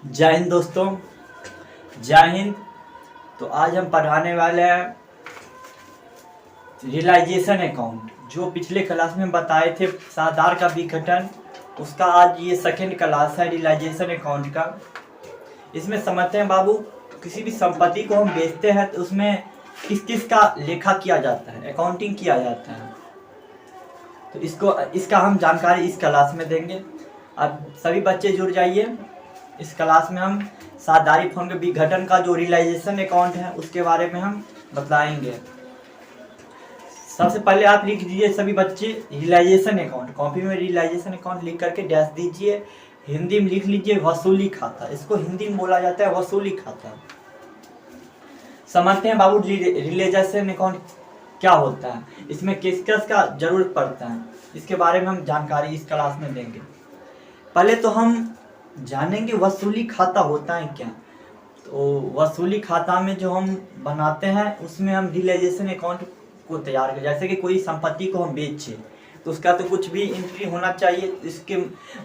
जय हिंद दोस्तों, जय हिंद। तो आज हम पढ़ाने वाले हैं रियलाइजेशन अकाउंट। जो पिछले क्लास में बताए थे साधार का विघटन, उसका आज ये सेकंड क्लास है रियलाइजेशन अकाउंट का। इसमें समझते हैं बाबू, किसी भी संपत्ति को हम बेचते हैं तो उसमें किस किस का लेखा किया जाता है, अकाउंटिंग किया जाता है। तो इसका हम जानकारी इस क्लास में देंगे। अब सभी बच्चे जुड़ जाइए। इस क्लास में हम साधारी फर्म के विघटन का जो रियलाइजेशन अकाउंट है उसके बारे में हम बताएंगे। सबसे पहले आप लिख दीजिए सभी बच्चे रियलाइजेशन अकाउंट। कॉपी में रियलाइजेशन अकाउंट लिख करके डैश दीजिए। हिंदी में लिख लीजिए वसूली खाता। इसको हिंदी में बोला जाता है वसूली खाता। समझते हैं बाबू रियलाइजेशन अकाउंट क्या होता है, इसमें किस किस का जरूरत पड़ता है, इसके बारे में हम जानकारी इस क्लास में देंगे। पहले तो हम जानेंगे वसूली खाता होता है क्या। तो वसूली खाता में जो हम बनाते हैं उसमें हम रियलाइजेशन अकाउंट को तैयार करें। जैसे कि कोई संपत्ति को हम बेचे तो उसका तो कुछ भी एंट्री होना चाहिए।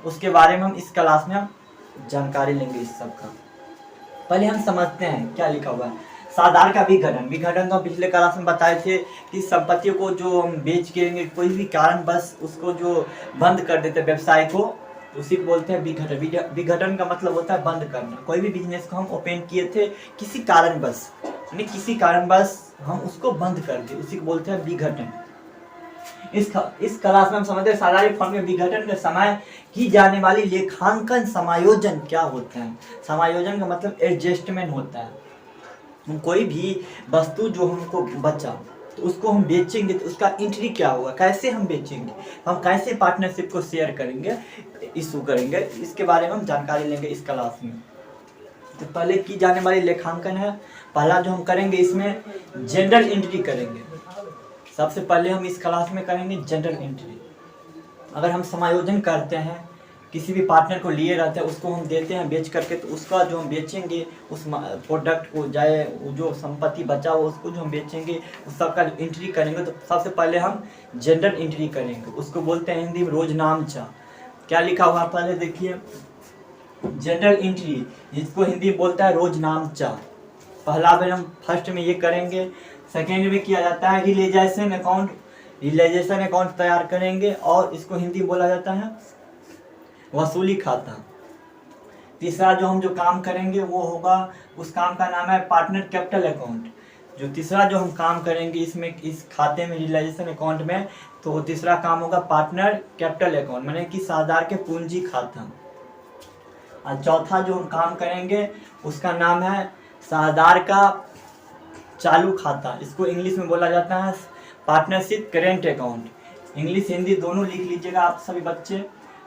उसके बारे में हम इस क्लास में हम जानकारी लेंगे इस सब का। पहले हम समझते हैं क्या लिखा हुआ है। साधार का विघटन तो पिछले क्लास में बताए थे कि संपत्तियों को जो हम बेच के कोई भी कारण बस उसको जो बंद कर देते व्यवसाय को, उसी को बोलते हैं विघटन। विघटन का मतलब होता है बंद करना। कोई भी बिजनेस को हम ओपन किए थे किसी कारणवश, यानी किसी कारणवश हम उसको बंद कर दिए, उसी को बोलते हैं विघटन। इस क्लास में हम समझते हैं साधारण फर्म के विघटन के समय की जाने वाली लेखांकन समायोजन क्या होता है। समायोजन का मतलब एडजस्टमेंट होता है। हम कोई भी वस्तु जो हमको बचा तो उसको हम बेचेंगे तो उसका एंट्री क्या होगा, कैसे हम बेचेंगे, हम कैसे पार्टनरशिप को शेयर करेंगे, इशू करेंगे, इसके बारे में हम जानकारी लेंगे इस क्लास में। तो पहले की जाने वाली लेखांकन है। पहला जो हम करेंगे इसमें जनरल एंट्री करेंगे। सबसे पहले हम इस क्लास में करेंगे जनरल एंट्री। अगर हम समायोजन करते हैं, किसी भी पार्टनर को लिए रहते हैं, उसको हम देते हैं बेच करके, तो उसका जो हम बेचेंगे उस प्रोडक्ट को जाए जो संपत्ति बचा हो उसको जो हम बेचेंगे उस सब का एंट्री करेंगे। तो सबसे पहले हम जनरल एंट्री करेंगे, उसको बोलते हैं हिंदी में रोजनामचा। क्या लिखा हुआ पहले देखिए, जनरल एंट्री, जिसको हिंदी में बोलता है रोजनामचा। पहला बार हम फर्स्ट में ये करेंगे। सेकेंड में किया जाता है रियलाइजेशन अकाउंट। रियलाइजेशन अकाउंट तैयार करेंगे और इसको हिंदी में बोला जाता है वसूली खाता। तीसरा जो हम काम करेंगे वो होगा, उस काम का नाम है पार्टनर कैपिटल अकाउंट। जो तीसरा जो हम काम करेंगे इसमें, इस खाते में रियलाइजेशन अकाउंट में, तो तीसरा काम होगा पार्टनर कैपिटल अकाउंट, माने कि साझेदार के पूंजी खाता। और चौथा जो हम काम करेंगे उसका नाम है साझेदार का चालू खाता। इसको इंग्लिश में बोला जाता है partnership current account. English Hindi दोनों लिख लीजिएगा आप सभी बच्चे।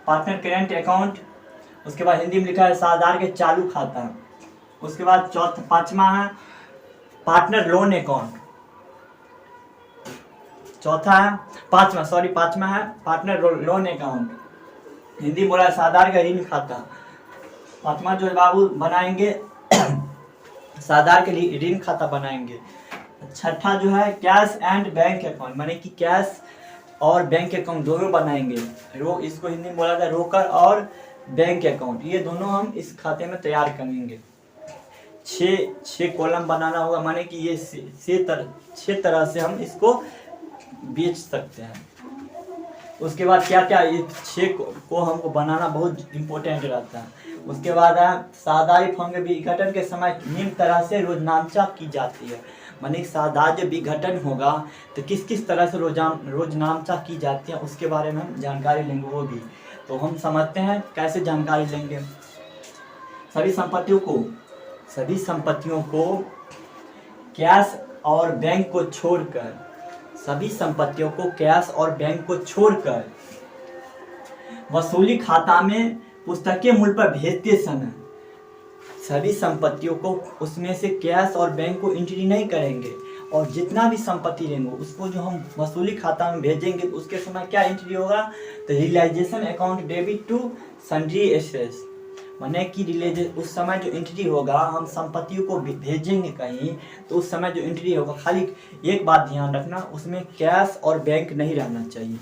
पार्टनर करेंट अकाउंट, उसके बाद हिंदी में लिखा है साझेदार के चालू खाता। उसके बाद पांचवा है पार्टनर लोन अकाउंट। पांचवा है पार्टनर लोन अकाउंट, हिंदी में बोला है साझेदार का ऋण खाता। पांचवा जो है बाबू बनाएंगे साझेदार के ऋण खाता बनाएंगे। छठा जो है कैश एंड बैंक अकाउंट, माने कि कैश और बैंक अकाउंट दोनों बनाएंगे। इसको हिंदी में बोला जाता है रोकर और बैंक अकाउंट, ये दोनों हम इस खाते में तैयार करेंगे। छह कॉलम बनाना होगा, माने कि ये छह तरह से हम इसको बेच सकते हैं। उसके बाद क्या क्या, ये छह को हमको बनाना बहुत इम्पोर्टेंट रहता है। उसके बाद है साझेदारी फर्म के विघटन के समय निम्न तरह से रोजनामचा की जाती है। माने साझेदार जब विघटन होगा तो किस किस तरह से रोजनामचा की जाती है उसके बारे में हम जानकारी लेंगे वो भी। तो हम समझते हैं कैसे जानकारी लेंगे। सभी संपत्तियों को कैश और बैंक को छोड़कर वसूली खाता में पुस्तकीय मूल्य पर भेजते समय सभी संपत्तियों को उसमें से कैश और बैंक को एंट्री नहीं करेंगे, और जितना भी संपत्ति लेंगे उसको जो हम वसूली खाता में भेजेंगे तो उसके समय क्या एंट्री होगा, तो realisation account debit to sundry assets. माने कि उस समय जो एंट्री होगा, हम संपत्तियों को भेजेंगे कहीं तो उस समय जो एंट्री होगा, खाली एक बात ध्यान रखना, उसमें कैश और बैंक नहीं रहना चाहिए।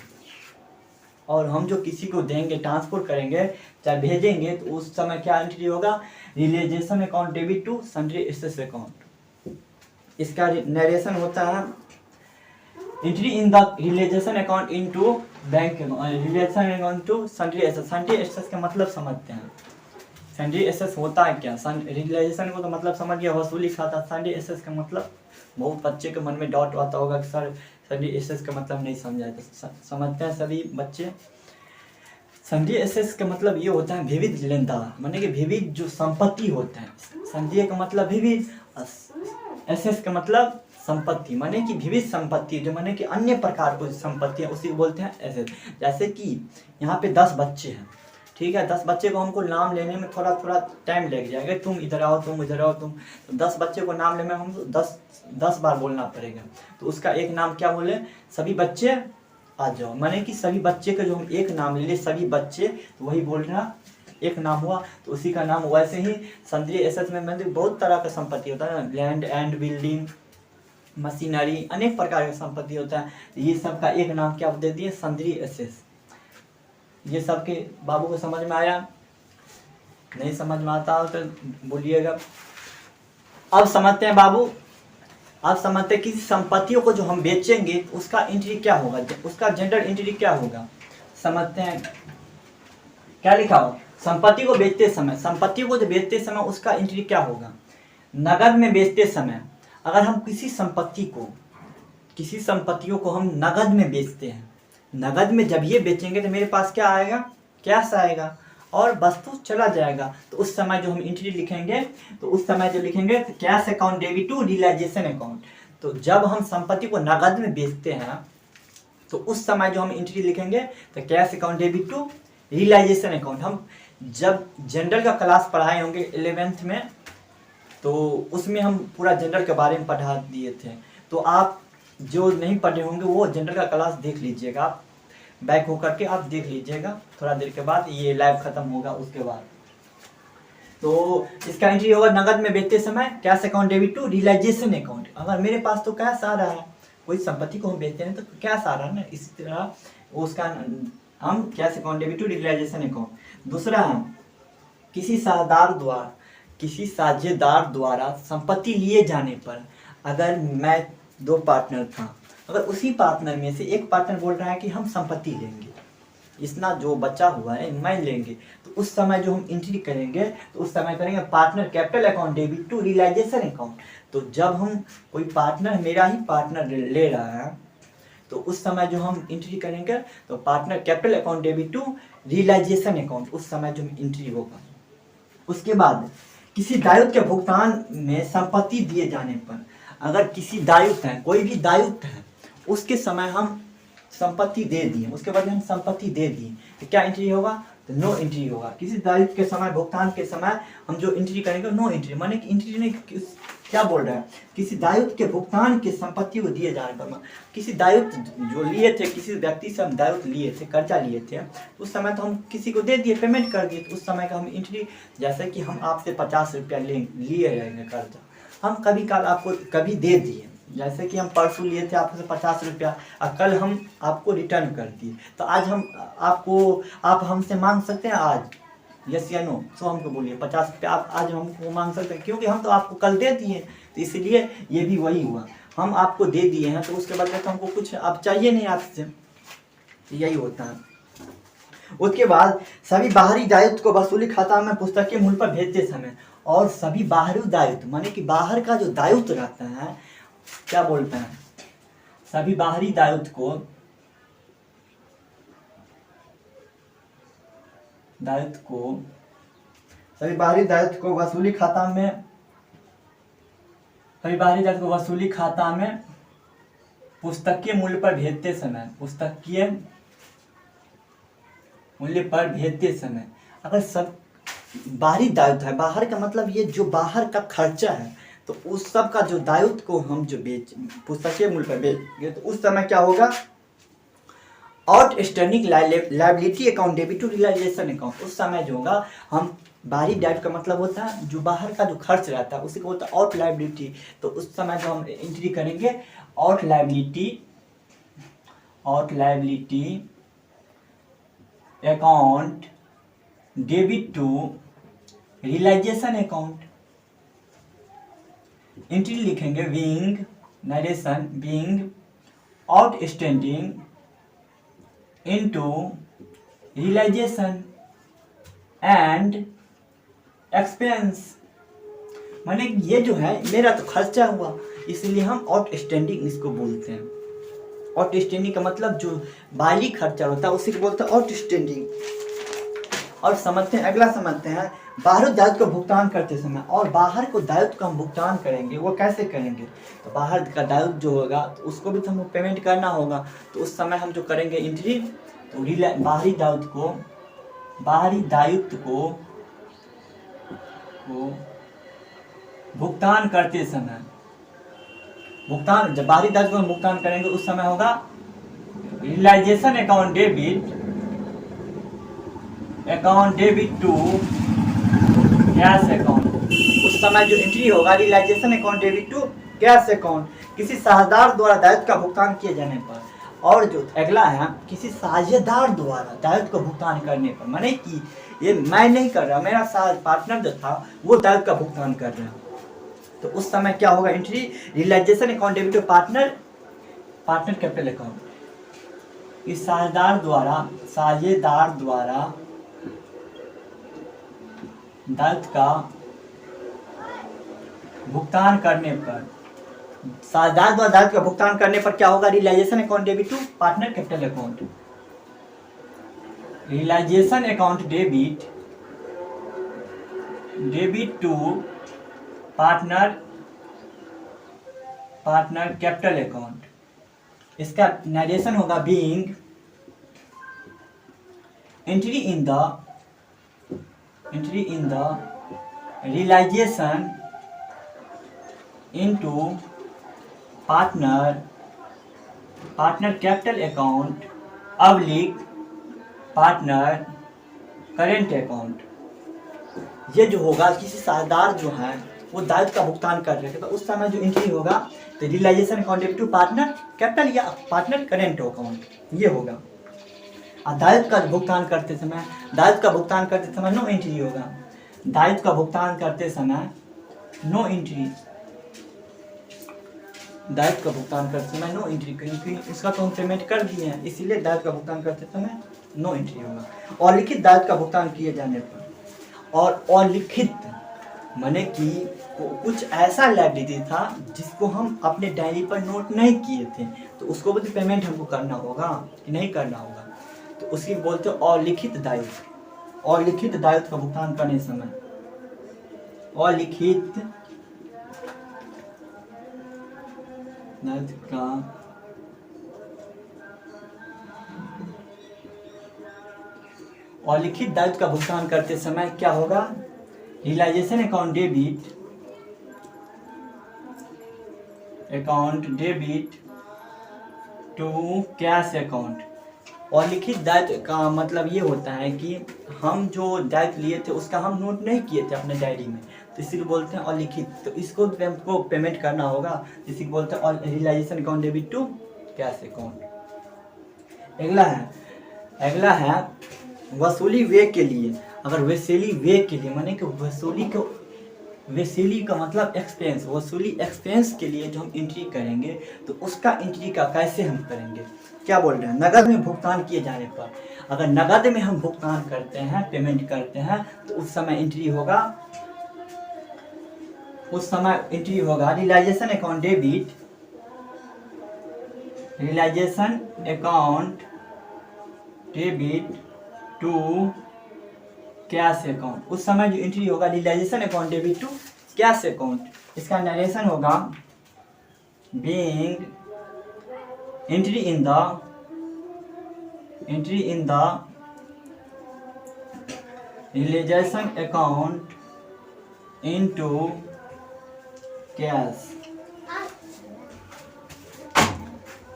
और हम जो किसी को देंगे, ट्रांसपोर्ट करेंगे, चाहे भेजेंगे, तो उस समय क्या एंट्री होगा, realisation account debit to sundry assets account. इसका नरेशन होता है entry in the realisation account into bank, realisation account to sundry assets. Sundry assets का मतलब समझते हैं, सन्ड्री एसेट्स होता है क्या। रियलाइजेशन को तो मतलब समझ गया, वसूली खाता। सन्ड्री एसेट्स का मतलब बहुत बच्चे के मन में डाउट आता होगा कि सर सन्ड्री एसेट्स का मतलब नहीं समझा, तो समझते हैं सभी बच्चे। सन्ड्री एसेट्स का मतलब ये होता है विविध लेनदार, माने कि विविध जो संपत्ति होते हैं। सन्ड्री का मतलब विविध, एसेट्स का मतलब संपत्ति, माने कि विविध संपत्ति, जो माने कि अन्य प्रकार की संपत्ति है, उसी को बोलते हैं एसेट। जैसे कि यहाँ पे 10 बच्चे हैं, ठीक है, 10 बच्चे को हमको नाम लेने में थोड़ा थोड़ा टाइम लग जाएगा। तुम इधर आओ, तुम इधर आओ, तुम, तो 10 बच्चे को नाम लेने में हमको 10 बार बोलना पड़ेगा। तो उसका एक नाम क्या बोले, सभी बच्चे आ जाओ, माने कि सभी बच्चे का जो हम एक नाम ले लिए, सभी बच्चे, तो वही बोलना एक नाम हुआ, तो उसी का नाम। वैसे ही सन्ड्री एसेट्स में मतलब बहुत तरह का संपत्ति होता है, लैंड एंड बिल्डिंग, मशीनरी, अनेक प्रकार का संपत्ति होता है। ये सब का एक नाम क्या दे दिए, सन्ड्री एसेट्स। ये सब के बाबू को समझ में आया? नहीं समझ में आता हो तो बोलिएगा। अब समझते हैं बाबू, आप समझते हैं किसी संपत्तियों को जो हम बेचेंगे उसका एंट्री क्या होगा, उसका जनरल एंट्री क्या होगा, समझते हैं। क्या लिखा हो, संपत्ति को बेचते समय, संपत्ति को जो बेचते समय उसका एंट्री क्या होगा। नगद में बेचते समय, अगर हम किसी संपत्तियों को हम नगद में बेचते हैं, नगद में जब ये बेचेंगे तो मेरे पास क्या आएगा, कैश आएगा और वस्तु चला जाएगा। तो उस समय जो हम एंट्री लिखेंगे, तो उस समय जो लिखेंगे cash account debit to realisation account. तो जब हम संपत्ति को नगद में बेचते हैं तो उस समय जो हम एंट्री लिखेंगे तो cash account debit to realisation account. हम जब जनरल का क्लास पढ़ाए होंगे 11th में, तो उसमें हम पूरा जनरल के बारे में पढ़ा दिए थे। तो आप जो नहीं पढ़े होंगे वो जनरल का क्लास देख लीजिएगा, आप बैक होकर के आप देख लीजिएगा थोड़ा देर के बाद, ये लाइव खत्म होगा उसके बाद। तो इसका एंट्री होगा नगद में बेचते समय cash account debit to realisation account. अगर मेरे पास तो कैश आ रहा है, कोई संपत्ति को हम बेचते हैं तो कैश आ रहा है ना, इसी तरह उसका हम cash account debit to realisation account. दूसरा है किसी साझेदार द्वारा संपत्ति लिए जाने पर, अगर मैं 2 पार्टनर था, अगर उसी पार्टनर में से एक पार्टनर बोल रहा है कि हम संपत्ति लेंगे, इतना जो बचा हुआ है मैं लेंगे, तो उस समय जो हम एंट्री करेंगे तो उस समय करेंगे partner capital account debit to realisation account. तो जब हम कोई पार्टनर, मेरा ही पार्टनर ले रहा है, तो उस समय जो हम एंट्री करेंगे तो partner capital account debit to realisation account, उस समय जो एंट्री होगा। उसके बाद किसी दायित्व के भुगतान में संपत्ति दिए जाने पर, अगर किसी दायित्व है, कोई भी दायित्व है, उसके समय हम संपत्ति दे दिए, उसके बाद हम संपत्ति दे दिए, तो क्या एंट्री होगा, तो नो एंट्री होगा। किसी दायित्व के समय, भुगतान के समय हम जो एंट्री करेंगे नो एंट्री, माने कि एंट्री नहीं, क्या बोल रहा है, किसी दायित्व के भुगतान की संपत्ति को दिए जाने पर, किसी दायित्व जो लिए थे, किसी व्यक्ति से हम दायित्व लिए थे, कर्जा लिए थे, तो उस समय तो हम किसी को दे दिए, पेमेंट कर दिए, तो उस समय का हम एंट्री, जैसे कि हम आपसे 50 रुपया लिए रहेंगे कर्जा, हम कभी काल आपको कभी दे दिए, जैसे कि हम परसों लिए थे आपसे 50 रुपया और कल हम आपको रिटर्न कर दिए, तो आज हम आप हमसे मांग सकते हैं आज, यस या नो, सो हमको बोलिए 50 रुपया आप आज हमको मांग सकते हैं, क्योंकि हम तो आपको कल दे दिए, तो इसलिए ये भी वही हुआ, हम आपको दे दिए हैं, तो उसके बाद तो हमको कुछ अब चाहिए नहीं आपसे, यही होता है। उसके बाद सभी बाहरी दायित्व को वसूली खाता में पुस्तकीय मूल्य पर भेजते समय, और सभी बाहरी दायित्व माने कि बाहर का जो दायित्व रहता है, क्या बोलते हैं, सभी बाहरी दायित्व को वसूली खाता में पुस्तकीय मूल्य पर भेजते समय, अगर सब बाहरी दायित्व है, बाहर का मतलब ये जो बाहर का खर्चा है, तो उस सब का जो दायित्व को हम जो पुस्तकीय मूल्य पर बेचेंगे, तो उस समय क्या होगा, outstanding liability account debit to realisation account. उस समय जो होगा, हम बाहरी दायित्व का मतलब होता है जो बाहर का जो खर्च रहता है उसी को होता है आउट लायबिलिटी, तो उस समय जो हम एंट्री करेंगे out liability account debit to realisation account. Entry लिखेंगे being narration being outstanding into realisation and expense. माने ये जो है मेरा तो खर्चा हुआ, इसलिए हम आउटस्टैंडिंग इसको बोलते हैं। आउटस्टैंडिंग का मतलब जो बाहरी खर्चा होता है उसी को बोलते हैं आउटस्टैंडिंग। और समझते हैं, अगला समझते हैं बाहर दायित्व का भुगतान करते समय। और बाहर को दायित्व का हम भुगतान करेंगे, वो कैसे करेंगे? तो बाहर का दायित्व जो होगा तो उसको भी तो हमको पेमेंट करना होगा। तो उस समय हम जो करेंगे एंट्री, तो बाहरी दायित्व को भुगतान करते समय, भुगतान जब बाहरी दायित्व को भुगतान करेंगे उस समय होगा realisation account debit to cash account. उस समय जो एंट्री होगा realisation account debit to cash account, किसी साझेदार द्वारा दायित्व का भुगतान किए जाने पर। और जो अगला है किसी साझेदार द्वारा दायित्व का भुगतान करने पर, माने कि ये मैं नहीं कर रहा, मेरा पार्टनर जो था वो दायित्व का भुगतान कर रहा है। तो उस समय क्या होगा entry realisation account debit to partner capital account. इस साझेदार द्वारा दायित्व का भुगतान करने पर, साझेदार द्वारा दायित्व का भुगतान करने पर क्या होगा realisation account debit to partner capital account. Realisation account debit to partner capital account. इसका नरेशन होगा being entry in the realisation into partner capital account अब्लिक पार्टनर करेंट अकाउंट। ये जो होगा किसी साझेदार जो है वो दायित्व का भुगतान कर रहे थे, तो उस समय जो एंट्री होगा तो realisation account debit to partner capital या पार्टनर करेंट अकाउंट ये होगा। और दायित्व का भुगतान करते समय नो एंट्री होगा। दायित्व का भुगतान करते समय नो एंट्री, दायित्व का भुगतान करते समय नो एंट्री, क्योंकि उसका तो हम पेमेंट कर दिए हैं, इसीलिए दायित्व का भुगतान करते समय नो एंट्री होगा। और लिखित दायित्व का भुगतान किए जाने पर, और अलिखित माने कि कुछ ऐसा लायबिलिटी था जिसको हम अपने डायरी पर नोट नहीं किए थे, तो उसको भी पेमेंट हमको करना होगा कि नहीं करना होगा। तो उसकी बोलते हैं अलिखित दायित्व। अलिखित दायित्व का भुगतान करने समय अलिखित दायित्व का अलिखित दायित्व का भुगतान करते समय क्या होगा realisation account debit to cash account. अलिखित दायित्व का मतलब ये होता है कि हम जो दायित्व लिए थे उसका हम नोट नहीं किए थे अपने डायरी में, तो इसीलिए बोलते हैं अलिखित। तो इसको हमको पेमेंट करना होगा, इसी को बोलते हैं realisation account debit to cash account. अगला है वसूली वे के लिए। अगर वसूली वे के लिए माने कि वसूली का मतलब एक्सपेंस, वसूली एक्सपेंस के लिए जो हम एंट्री करेंगे तो उसका एंट्री का कैसे हम करेंगे, क्या बोल रहे हैं? नगद में भुगतान किए जाने पर, अगर नगद में हम भुगतान करते हैं, पेमेंट करते हैं, तो उस समय एंट्री होगा realisation account debit to cash account. उस समय जो एंट्री होगा realisation account debit to cash account. इसका नरेशन होगा being entry in the realisation account into cash.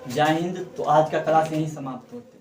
जय हिंद। तो आज का क्लास यहीं समाप्त होता है।